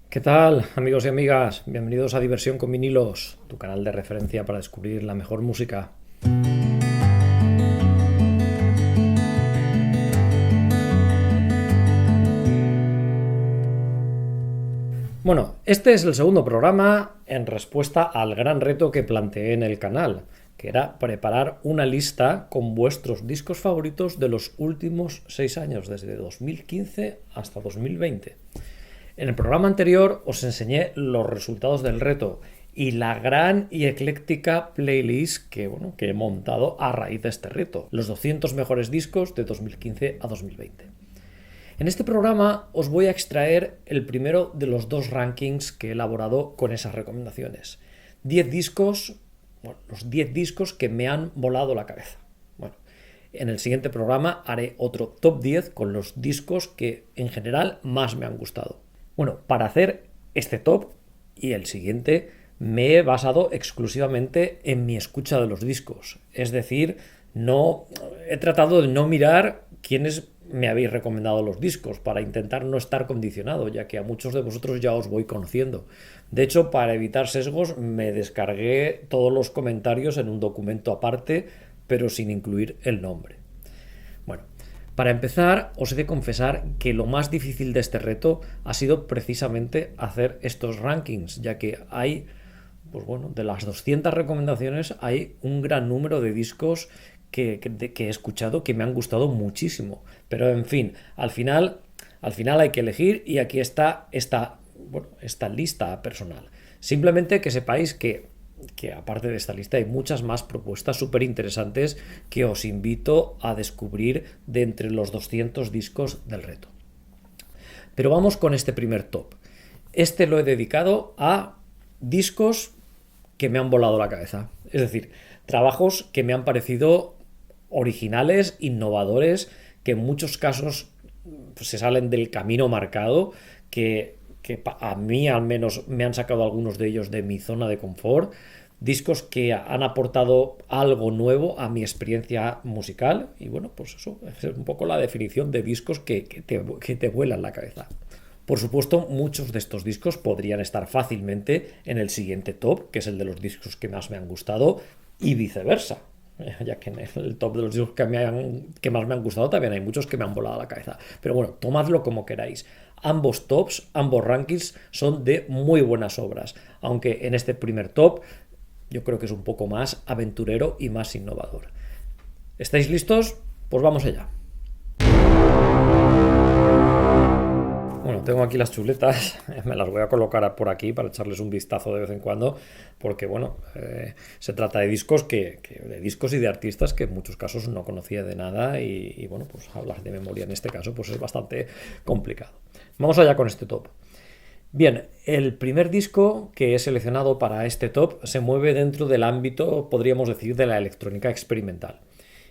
¿Qué tal, amigos y amigas? Bienvenidos a Diversión con Vinilos, tu canal de referencia para descubrir la mejor música. Bueno, este es el segundo programa en respuesta al gran reto que planteé en el canal, que era preparar una lista con vuestros discos favoritos de los últimos 6 años, desde 2015 hasta 2020. En el programa anterior os enseñé los resultados del reto y la gran y ecléctica playlist que he montado a raíz de este reto, los 200 mejores discos de 2015 a 2020. En este programa os voy a extraer el primero de los dos rankings que he elaborado con esas recomendaciones. 10 discos, los 10 discos que me han volado la cabeza. En el siguiente programa haré otro top 10 con los discos que en general más me han gustado. Para hacer este top y el siguiente me he basado exclusivamente en mi escucha de los discos. Es decir, he tratado de no mirar quiénes me habéis recomendado los discos para intentar no estar condicionado, ya que a muchos de vosotros ya os voy conociendo. De hecho, para evitar sesgos, me descargué todos los comentarios en un documento aparte, pero sin incluir el nombre. Para empezar, os he de confesar que lo más difícil de este reto ha sido precisamente hacer estos rankings, ya que hay, de las 200 recomendaciones, hay un gran número de discos que he escuchado que me han gustado muchísimo. Pero en fin, al final hay que elegir y aquí está esta lista personal. Simplemente que sepáis que aparte de esta lista hay muchas más propuestas súper interesantes que os invito a descubrir de entre los 200 discos del reto. Pero vamos con este primer top. Este lo he dedicado a discos que me han volado la cabeza. Es decir, trabajos que me han parecido originales, innovadores, que en muchos casos se salen del camino marcado, que a mí al menos me han sacado algunos de ellos de mi zona de confort, discos que han aportado algo nuevo a mi experiencia musical y eso es un poco la definición de discos que te vuelan la cabeza. Por supuesto, muchos de estos discos podrían estar fácilmente en el siguiente top, que es el de los discos que más me han gustado, y viceversa, ya que en el top de los discos que más me han gustado también hay muchos que me han volado la cabeza. Pero tomadlo como queráis. Ambos tops, ambos rankings son de muy buenas obras, aunque en este primer top yo creo que es un poco más aventurero y más innovador. ¿Estáis listos? Pues vamos allá. Tengo aquí las chuletas, me las voy a colocar por aquí para echarles un vistazo de vez en cuando, porque se trata de discos de discos y de artistas que en muchos casos no conocía de nada y hablar de memoria en este caso es bastante complicado. Vamos allá con este top. Bien, el primer disco que he seleccionado para este top se mueve dentro del ámbito, podríamos decir, de la electrónica experimental.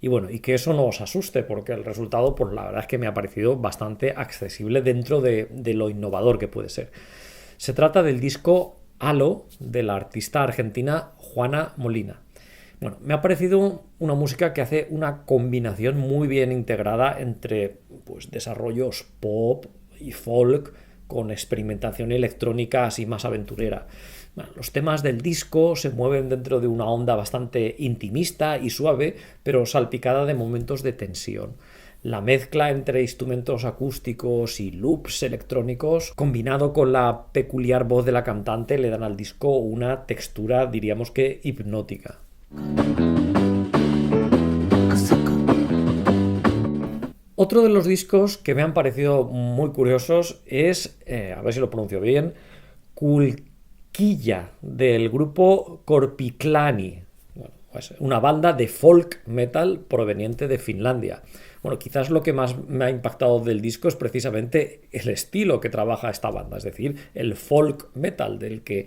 Y que eso no os asuste, porque el resultado, la verdad es que me ha parecido bastante accesible dentro de lo innovador que puede ser. Se trata del disco Halo de la artista argentina Juana Molina. Me ha parecido una música que hace una combinación muy bien integrada entre desarrollos pop y folk con experimentación electrónica así más aventurera. Los temas del disco se mueven dentro de una onda bastante intimista y suave, pero salpicada de momentos de tensión. La mezcla entre instrumentos acústicos y loops electrónicos, combinado con la peculiar voz de la cantante, le dan al disco una textura, diríamos que hipnótica. Otro de los discos que me han parecido muy curiosos es, a ver si lo pronuncio bien, Kulkija, del grupo Korpiklaani, una banda de folk metal proveniente de Finlandia. Quizás lo que más me ha impactado del disco es precisamente el estilo que trabaja esta banda, es decir, el folk metal, del que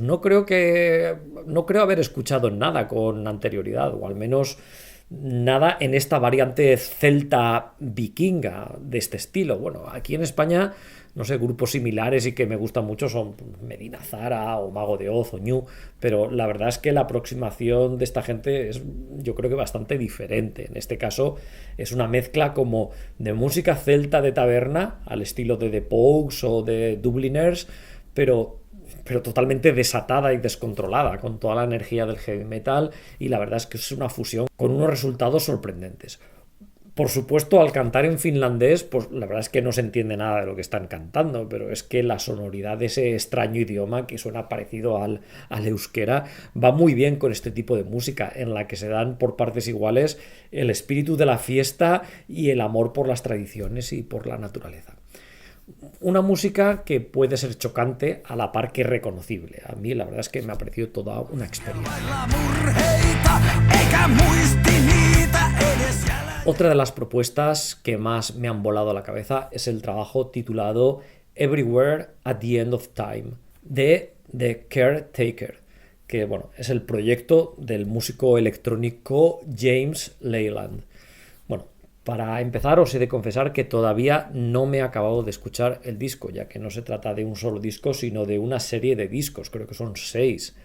no creo haber escuchado nada con anterioridad, o al menos nada en esta variante celta vikinga de este estilo. Aquí en España no sé, grupos similares y que me gustan mucho son Medina Zara o Mago de Oz o Ñu, pero la verdad es que la aproximación de esta gente es, yo creo que bastante diferente. En este caso es una mezcla como de música celta de taberna al estilo de The Pogues o de Dubliners, pero totalmente desatada y descontrolada, con toda la energía del heavy metal, y la verdad es que es una fusión con unos resultados sorprendentes. Por supuesto, al cantar en finlandés, pues la verdad es que no se entiende nada de lo que están cantando, pero es que la sonoridad de ese extraño idioma que suena parecido al euskera va muy bien con este tipo de música, en la que se dan por partes iguales el espíritu de la fiesta y el amor por las tradiciones y por la naturaleza. Una música que puede ser chocante a la par que reconocible. A mí la verdad es que me ha parecido toda una experiencia. Otra de las propuestas que más me han volado la cabeza es el trabajo titulado Everywhere at the End of Time de The Caretaker, que bueno, es el proyecto del músico electrónico James Leyland. Bueno, para empezar os he de confesar que todavía no me he acabado de escuchar el disco, ya que no se trata de un solo disco, sino de una serie de discos, creo que son 6.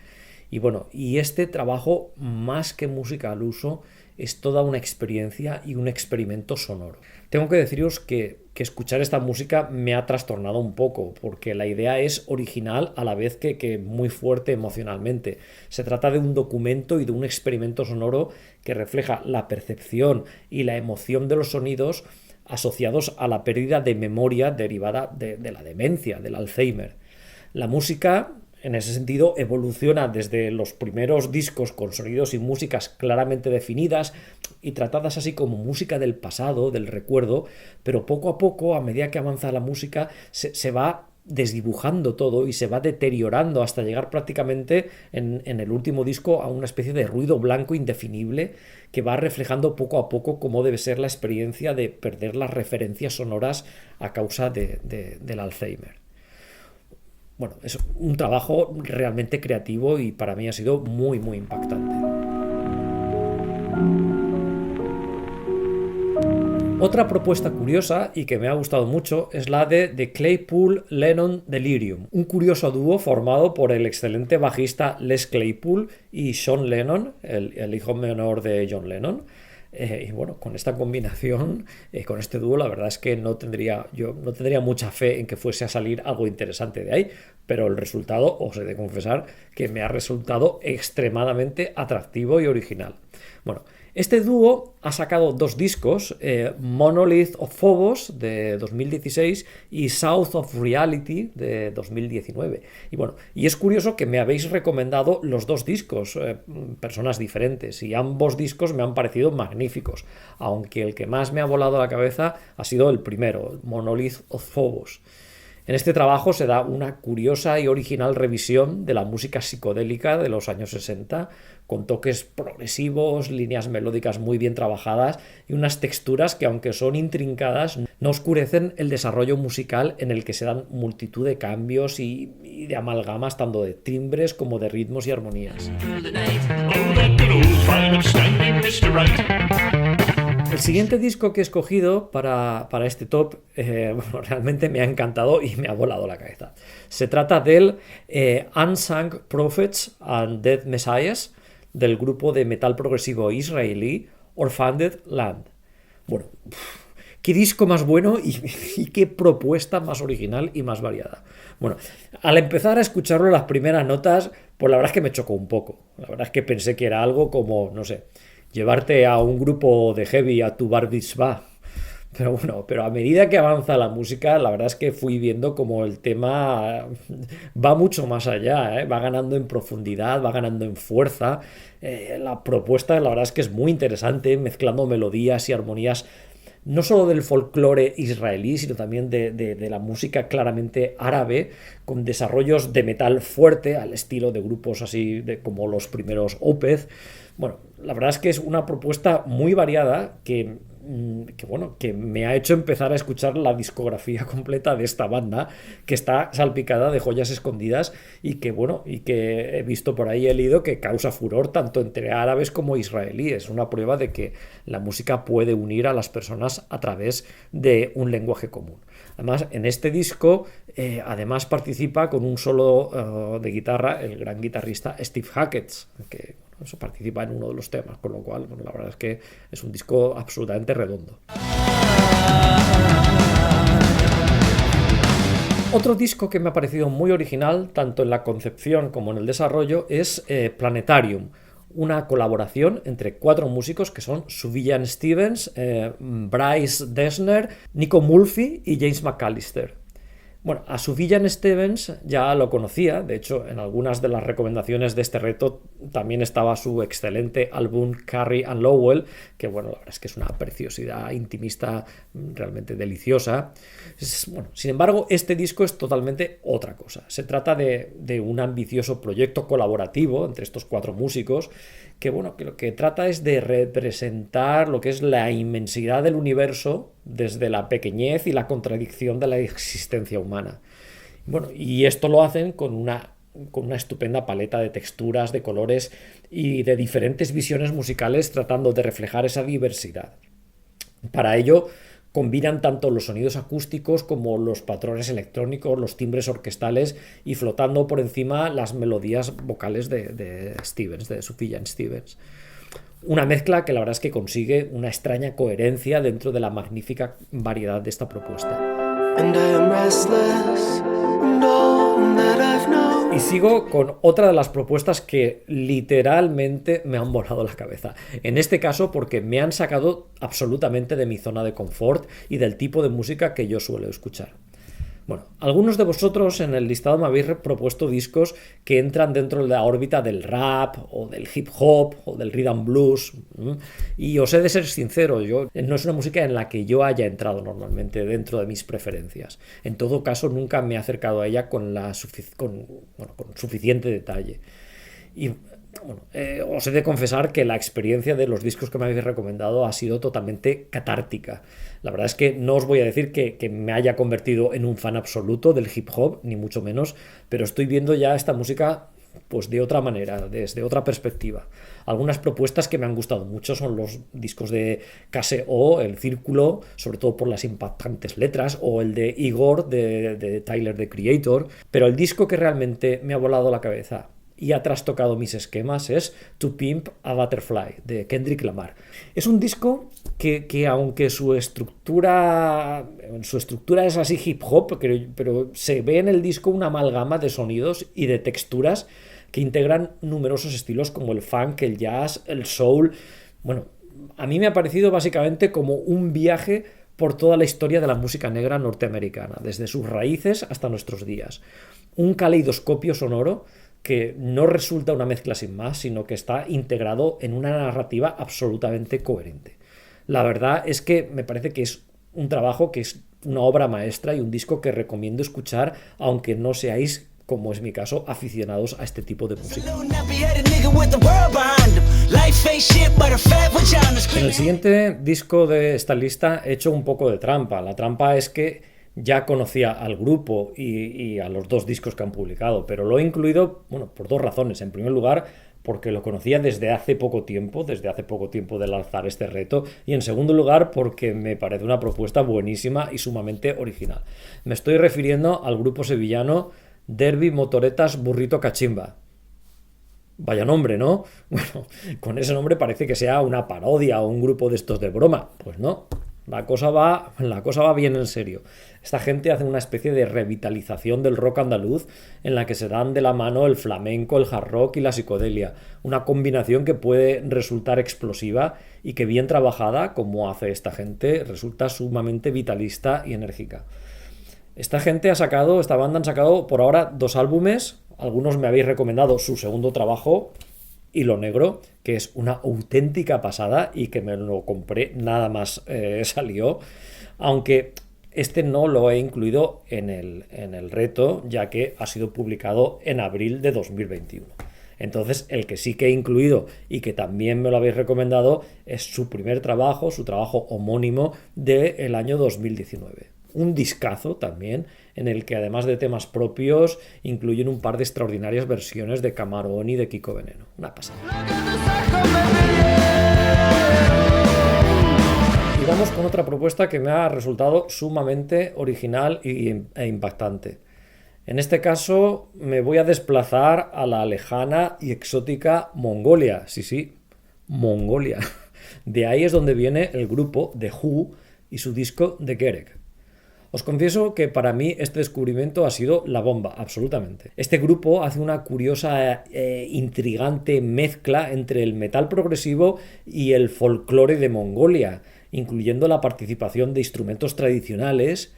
Y bueno, y este trabajo, más que música al uso, es toda una experiencia y un experimento sonoro. Tengo que deciros que escuchar esta música me ha trastornado un poco, porque la idea es original a la vez que muy fuerte emocionalmente. Se trata de un documento y de un experimento sonoro que refleja la percepción y la emoción de los sonidos asociados a la pérdida de memoria derivada de la demencia, del Alzheimer. La música, en ese sentido, evoluciona desde los primeros discos con sonidos y músicas claramente definidas y tratadas así como música del pasado, del recuerdo, pero poco a poco, a medida que avanza la música, se va desdibujando todo y se va deteriorando hasta llegar prácticamente en el último disco a una especie de ruido blanco indefinible que va reflejando poco a poco cómo debe ser la experiencia de perder las referencias sonoras a causa del Alzheimer. Bueno, es un trabajo realmente creativo y para mí ha sido muy, muy impactante. Otra propuesta curiosa y que me ha gustado mucho es la de The Claypool-Lennon Delirium, un curioso dúo formado por el excelente bajista Les Claypool y Sean Lennon, el hijo menor de John Lennon. Y bueno, con esta combinación, con este dúo, la verdad es que yo no tendría mucha fe en que fuese a salir algo interesante de ahí, pero el resultado, os he de confesar, que me ha resultado extremadamente atractivo y original. Bueno, este dúo ha sacado 2 discos, Monolith of Phobos de 2016 y South of Reality de 2019. Y bueno, y es curioso que me habéis recomendado los 2 discos, personas diferentes, y ambos discos me han parecido magníficos, aunque el que más me ha volado la cabeza ha sido el primero, Monolith of Phobos. En este trabajo se da una curiosa y original revisión de la música psicodélica de los años 60, con toques progresivos, líneas melódicas muy bien trabajadas y unas texturas que, aunque son intrincadas, no oscurecen el desarrollo musical en el que se dan multitud de cambios y de amalgamas tanto de timbres como de ritmos y armonías. El siguiente disco que he escogido para este top realmente me ha encantado y me ha volado la cabeza. Se trata del Unsung Prophets and Dead Messiahs del grupo de metal progresivo israelí Orphaned Land. Bueno, qué disco más bueno y qué propuesta más original y más variada. Bueno, al empezar a escucharlo las primeras notas, pues la verdad es que me chocó un poco. La verdad es que pensé que era algo como, no sé, llevarte a un grupo de heavy a tu bar mitzvah. Pero bueno, pero a medida que avanza la música, la verdad es que fui viendo como el tema va mucho más allá, ¿eh? Va ganando en profundidad, va ganando en fuerza. La propuesta, la verdad es que es muy interesante, mezclando melodías y armonías no solo del folclore israelí, sino también de la música claramente árabe, con desarrollos de metal fuerte, al estilo de grupos así como los primeros Opeth. Bueno, la verdad es que es una propuesta muy variada que me ha hecho empezar a escuchar la discografía completa de esta banda, que está salpicada de joyas escondidas y que he visto por ahí, he leído que causa furor tanto entre árabes como israelíes. Una prueba de que la música puede unir a las personas a través de un lenguaje común. Además, en este disco, además participa con un solo de guitarra el gran guitarrista Steve Hackett, que bueno, eso participa en uno de los temas, con lo cual, bueno, la verdad es que es un disco absolutamente redondo. Otro disco que me ha parecido muy original, tanto en la concepción como en el desarrollo, es Planetarium, una colaboración entre 4 músicos que son Sufjan Stevens, Bryce Dessner, Nico Mulvey y James McAllister. Bueno, a Sufjan Stevens ya lo conocía, de hecho en algunas de las recomendaciones de este reto también estaba su excelente álbum Carrie and Lowell, que bueno, la verdad es que es una preciosidad intimista realmente deliciosa. Bueno, sin embargo, este disco es totalmente otra cosa. Se trata de un ambicioso proyecto colaborativo entre estos 4 músicos que bueno, que lo que trata es de representar lo que es la inmensidad del universo desde la pequeñez y la contradicción de la existencia humana. Bueno, y esto lo hacen con una estupenda paleta de texturas, de colores y de diferentes visiones musicales tratando de reflejar esa diversidad. Para ello combinan tanto los sonidos acústicos como los patrones electrónicos, los timbres orquestales y flotando por encima las melodías vocales de Stevens, de Sufjan Stevens. Una mezcla que la verdad es que consigue una extraña coherencia dentro de la magnífica variedad de esta propuesta. Y sigo con otra de las propuestas que literalmente me han volado la cabeza. En este caso porque me han sacado absolutamente de mi zona de confort y del tipo de música que yo suelo escuchar. Bueno, algunos de vosotros en el listado me habéis propuesto discos que entran dentro de la órbita del rap o del hip hop o del rhythm blues, y os he de ser sincero, no es una música en la que yo haya entrado normalmente dentro de mis preferencias. En todo caso, nunca me he acercado a ella con suficiente detalle. Y bueno, os he de confesar que la experiencia de los discos que me habéis recomendado ha sido totalmente catártica. La verdad es que no os voy a decir que me haya convertido en un fan absoluto del hip hop, ni mucho menos, pero estoy viendo ya esta música pues de otra manera, desde otra perspectiva. Algunas propuestas que me han gustado mucho son los discos de KSO, El Círculo, sobre todo por las impactantes letras, o el de Igor de Tyler, the Creator, pero el disco que realmente me ha volado la cabeza y ha trastocado mis esquemas es To Pimp a Butterfly, de Kendrick Lamar. Es un disco que aunque su estructura es así hip hop, pero se ve en el disco una amalgama de sonidos y de texturas que integran numerosos estilos como el funk, el jazz, el soul. Bueno, a mí me ha parecido básicamente como un viaje por toda la historia de la música negra norteamericana, desde sus raíces hasta nuestros días. Un caleidoscopio sonoro que no resulta una mezcla sin más, sino que está integrado en una narrativa absolutamente coherente. La verdad es que me parece que es un trabajo que es una obra maestra y un disco que recomiendo escuchar, aunque no seáis, como es mi caso, aficionados a este tipo de música. En el siguiente disco de esta lista he hecho un poco de trampa. La trampa es que ya conocía al grupo y a los 2 discos que han publicado, pero lo he incluido, bueno, por 2 razones. En primer lugar, porque lo conocía desde hace poco tiempo de lanzar este reto, y en segundo lugar, porque me parece una propuesta buenísima y sumamente original. Me estoy refiriendo al grupo sevillano Derby Motoretas Burrito Cachimba. Vaya nombre, ¿no? Bueno, con ese nombre parece que sea una parodia o un grupo de estos de broma. Pues no. La cosa va bien en serio. Esta gente hace una especie de revitalización del rock andaluz en la que se dan de la mano el flamenco, el hard rock y la psicodelia. Una combinación que puede resultar explosiva y que bien trabajada, como hace esta gente, resulta sumamente vitalista y enérgica. Esta banda han sacado por ahora 2 álbumes. Algunos me habéis recomendado su segundo trabajo, Hilo Negro, que es una auténtica pasada y que me lo compré nada más salió, aunque este no lo he incluido en el reto, ya que ha sido publicado en abril de 2021. Entonces, el que sí que he incluido y que también me lo habéis recomendado es su primer trabajo, su trabajo homónimo del año 2019. Un discazo también, en el que además de temas propios, incluyen un par de extraordinarias versiones de Camarón y de Kiko Veneno. Una pasada. Y vamos con otra propuesta que me ha resultado sumamente original e impactante. En este caso me voy a desplazar a la lejana y exótica Mongolia. Sí, sí, Mongolia. De ahí es donde viene el grupo The Who y su disco The Gerek. Os confieso que para mí este descubrimiento ha sido la bomba, absolutamente. Este grupo hace una curiosa intrigante mezcla entre el metal progresivo y el folclore de Mongolia, incluyendo la participación de instrumentos tradicionales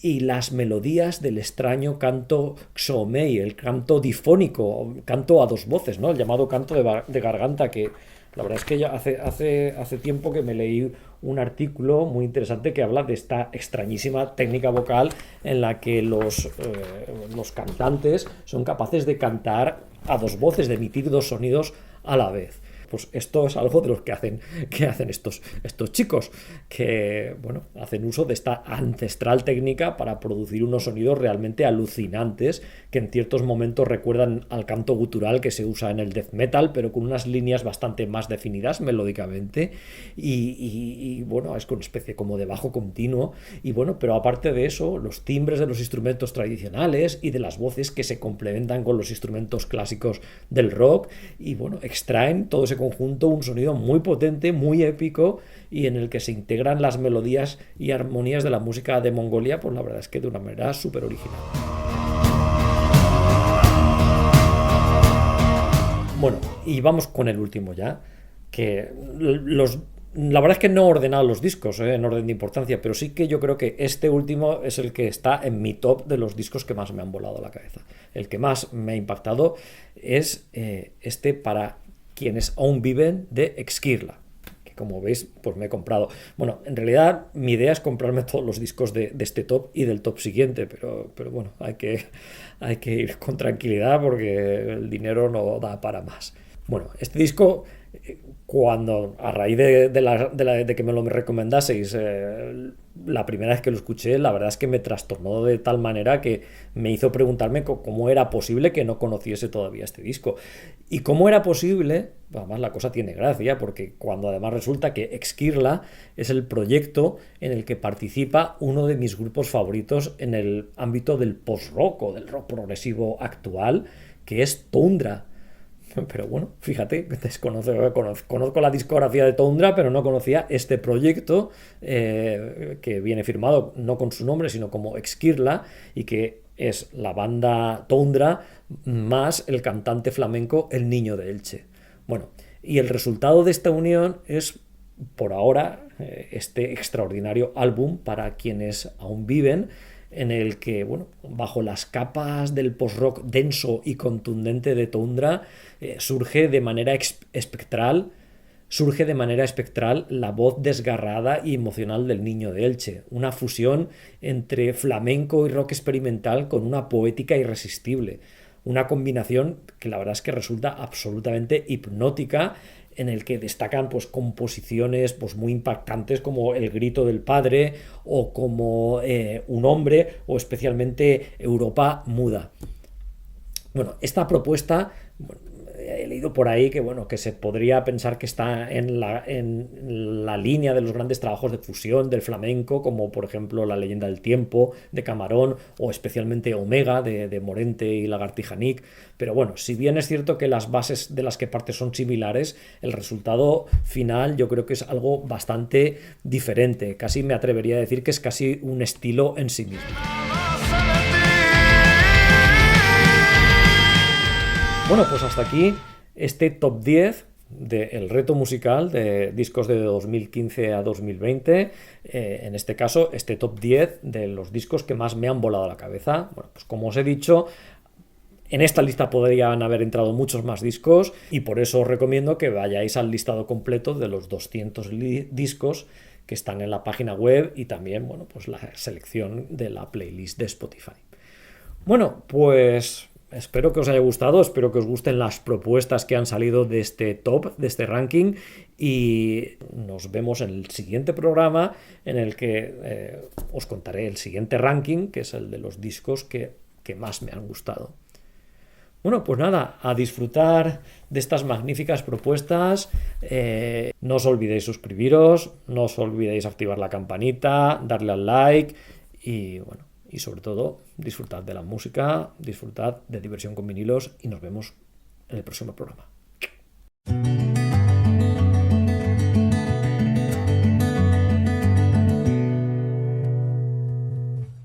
y las melodías del extraño canto Xiaomei, el canto difónico, canto a dos voces, ¿no? El llamado canto de garganta, que la verdad es que ya hace tiempo que me leí un artículo muy interesante que habla de esta extrañísima técnica vocal en la que los cantantes son capaces de cantar a dos voces, de emitir dos sonidos a la vez. Pues esto es algo de los que hacen estos chicos, que bueno, hacen uso de esta ancestral técnica para producir unos sonidos realmente alucinantes que en ciertos momentos recuerdan al canto gutural que se usa en el death metal, pero con unas líneas bastante más definidas melódicamente y bueno, es con una especie como de bajo continuo y bueno, pero aparte de eso, los timbres de los instrumentos tradicionales y de las voces que se complementan con los instrumentos clásicos del rock y bueno, extraen todo ese conjunto un sonido muy potente, muy épico y en el que se integran las melodías y armonías de la música de Mongolia, pues la verdad es que de una manera súper original. Bueno, y vamos con el último ya, que la verdad es que no he ordenado los discos en orden de importancia, pero sí que yo creo que este último es el que está en mi top de los discos que más me han volado la cabeza. El que más me ha impactado es este para quienes aún viven de Exquirla, que como veis pues me he comprado. Bueno, en realidad mi idea es comprarme todos los discos de este top y del top siguiente, pero bueno, hay que ir con tranquilidad porque el dinero no da para más. Bueno, este disco, cuando a raíz de que me lo recomendaseis, la primera vez que lo escuché, la verdad es que me trastornó de tal manera que me hizo preguntarme cómo era posible que no conociese todavía este disco. Y cómo era posible, además la cosa tiene gracia, porque cuando además resulta que Exquirla es el proyecto en el que participa uno de mis grupos favoritos en el ámbito del post-rock o del rock progresivo actual, que es Tundra. Pero bueno, fíjate, conozco la discografía de Tundra, pero no conocía este proyecto que viene firmado no con su nombre, sino como Exquirla, y que es la banda Tundra más el cantante flamenco El Niño de Elche. Bueno, y el resultado de esta unión es, por ahora, este extraordinario álbum para quienes aún viven, en el que, bueno, bajo las capas del post-rock denso y contundente de Tundra, surge de manera espectral la voz desgarrada y emocional del Niño de Elche, una fusión entre flamenco y rock experimental con una poética irresistible, una combinación que la verdad es que resulta absolutamente hipnótica, en el que destacan pues composiciones pues muy impactantes como El grito del padre o como Un hombre o especialmente Europa muda. Bueno, esta propuesta, he leído por ahí que bueno, que se podría pensar que está en la línea de los grandes trabajos de fusión del flamenco, como por ejemplo La leyenda del tiempo de Camarón o especialmente Omega de Morente y Lagartija Nick. Pero bueno, si bien es cierto que las bases de las que parte son similares, el resultado final yo creo que es algo bastante diferente. Casi me atrevería a decir que es casi un estilo en sí mismo. Bueno, pues hasta aquí este top 10 del reto musical de discos de 2015 a 2020. En este caso, este top 10 de los discos que más me han volado la cabeza. Bueno, pues como os he dicho, en esta lista podrían haber entrado muchos más discos y por eso os recomiendo que vayáis al listado completo de los 200 discos que están en la página web y también, bueno, pues la selección de la playlist de Spotify. Bueno, pues espero que os haya gustado, espero que os gusten las propuestas que han salido de este top, de este ranking, y nos vemos en el siguiente programa en el que os contaré el siguiente ranking, que es el de los discos que más me han gustado. Bueno, pues nada, a disfrutar de estas magníficas propuestas. No os olvidéis suscribiros, no os olvidéis activar la campanita, darle al like y bueno, y sobre todo disfrutad de la música, disfrutad de Diversión con Vinilos y nos vemos en el próximo programa.